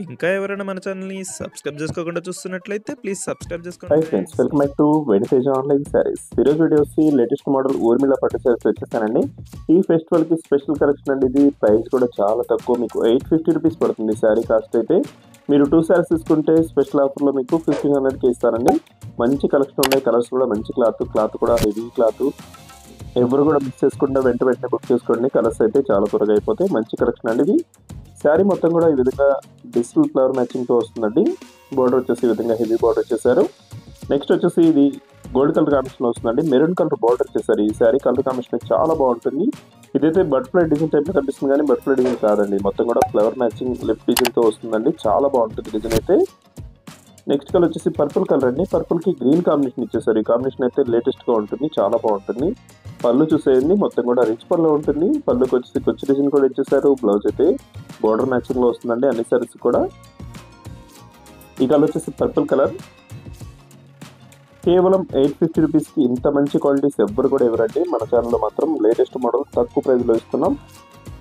ఇంకా ఎవరైనా మన ఛానల్‌ని సబ్స్క్రైబ్ చేసుకోకుండా చూస్తున్నట్లయితే ప్లీజ్ సబ్స్క్రైబ్ చేసుకోండి hi friends, friends. Welcome back to Venitheja online saris. ఈరోజు వీడియో వచ్చి లేటెస్ట్ మోడల్ ఊర్మిళ పట్టు శారీస్ వచ్చేసానండి. ఈ ఫెస్టివల్కి స్పెషల్ కలెక్షన్ అండి. ఇది ప్రైస్ కూడా చాలా తక్కువ, మీకు 850 రూపీస్ పడుతుంది శారీ కాస్ట్ అయితే. మీరు 2 శారీస్ తీసుకుంటే స్పెషల్ ఆఫర్లో మీకు 1500కి ఇస్తానండి. మంచి కలెక్షన్ ఉన్నాయి, కలర్స్ కూడా మంచి క్లాత్ కూడా హెవీ క్లాత్. ఎవరు కూడా మిస్ చేసుకుంటే వెంటనే బుక్ చేసుకోండి. కలర్స్ అయితే చాలా త్వరగా అయిపోతాయి. మంచి కలెక్షన్ అండి ఇది. శారీ మొత్తం కూడా ఈ విధంగా డిజిటల్ ఫ్లవర్ మ్యాచింగ్తో వస్తుందండి. బోర్డర్ వచ్చేసి ఈ విధంగా హెవీ బోర్డర్ వచ్చేసారు. నెక్స్ట్ వచ్చేసి ఇది గోల్డ్ కలర్ కాంబినేషన్ వస్తుందండి. మెరూన్ కలర్ బార్డర్ వచ్చేసారు. ఈ శారీ కలర్ కాంబినేషన్ చాలా బాగుంటుంది. ఇదైతే బటర్ఫ్లై డిజైన్ టైప్లో కనిపిస్తుంది కానీ బటర్ఫ్లై డిజైన్ కాదండి. మొత్తం కూడా ఫ్లవర్ మ్యాచింగ్ లిప్ డిజైన్తో వస్తుందండి. చాలా బాగుంటుంది డిజైన్ అయితే. నెక్స్ట్ కలర్ వచ్చేసి పర్పుల్ కలర్ అండి. పర్పుల్కి గ్రీన్ కాంబినేషన్ ఇచ్చేసారు. ఈ కాంబినేషన్ అయితే లేటెస్ట్గా ఉంటుంది, చాలా బాగుంటుంది. పళ్ళు చూసేయండి, మొత్తం కూడా రిచ్ పళ్ళు ఉంటుంది. పళ్ళుకి వచ్చేసి కొచ్చి డిజైన్ కూడా ఇచ్చేసారు. బ్లౌజ్ అయితే బోర్డర్ మ్యాచింగ్లో వస్తుందండి అన్ని సారీస్ కూడా. ఈ కలర్ వచ్చేసి పర్పుల్ కలర్. కేవలం 850 రూపీస్కి ఇంత మంచి క్వాలిటీస్ ఎవ్వరు కూడా ఇవ్వరండి. మన ఛానల్లో మాత్రం లేటెస్ట్ మోడల్ తక్కువ ప్రైస్లో ఇస్తున్నాం.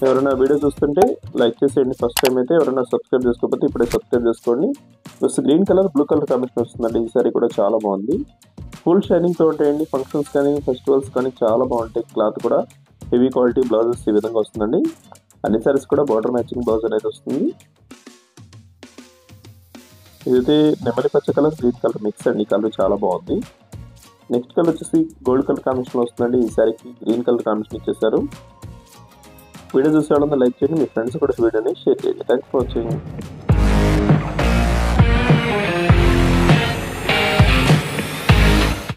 ఎవరైనా వీడియో చూస్తుంటే లైక్ చేసేయండి. ఫస్ట్ టైం అయితే ఎవరైనా సబ్స్క్రైబ్ చేసుకోకపోతే ఇప్పుడే సబ్స్క్రైబ్ చేసుకోండి. Plus green colour blue colour combination వస్తుందండి. ఈ సారీ కూడా చాలా బాగుంది. ఫుల్ షైనింగ్తో ఉంటాయండి. ఫంక్షన్స్ కానీ ఫెస్టివల్స్ కానీ చాలా బాగుంటాయి. క్లాత్ కూడా హెవీ క్వాలిటీ. బ్లౌజెస్ ఈ విధంగా వస్తుందండి. అన్ని సారీస్ కూడా బార్డర్ మ్యాచింగ్ బ్లౌజ్ అనేది వస్తుంది. ఇదైతే నెమలి పచ్చ కలర్ గ్రీన్ కలర్ మిక్స్ అండి. ఈ కలర్ చాలా బాగుంది. నెక్స్ట్ కలర్ వచ్చేసి గోల్డ్ కలర్ కాంబినేషన్ వస్తుందండి. ఈ సారీకి గ్రీన్ కలర్ కాంబినేషన్ ఇచ్చేసారు. వీడియో చూసే వాళ్ళందరూ లైక్ చేయండి. మీ ఫ్రెండ్స్ కూడా వీడియోని షేర్ చేయండి. Thanks for watching.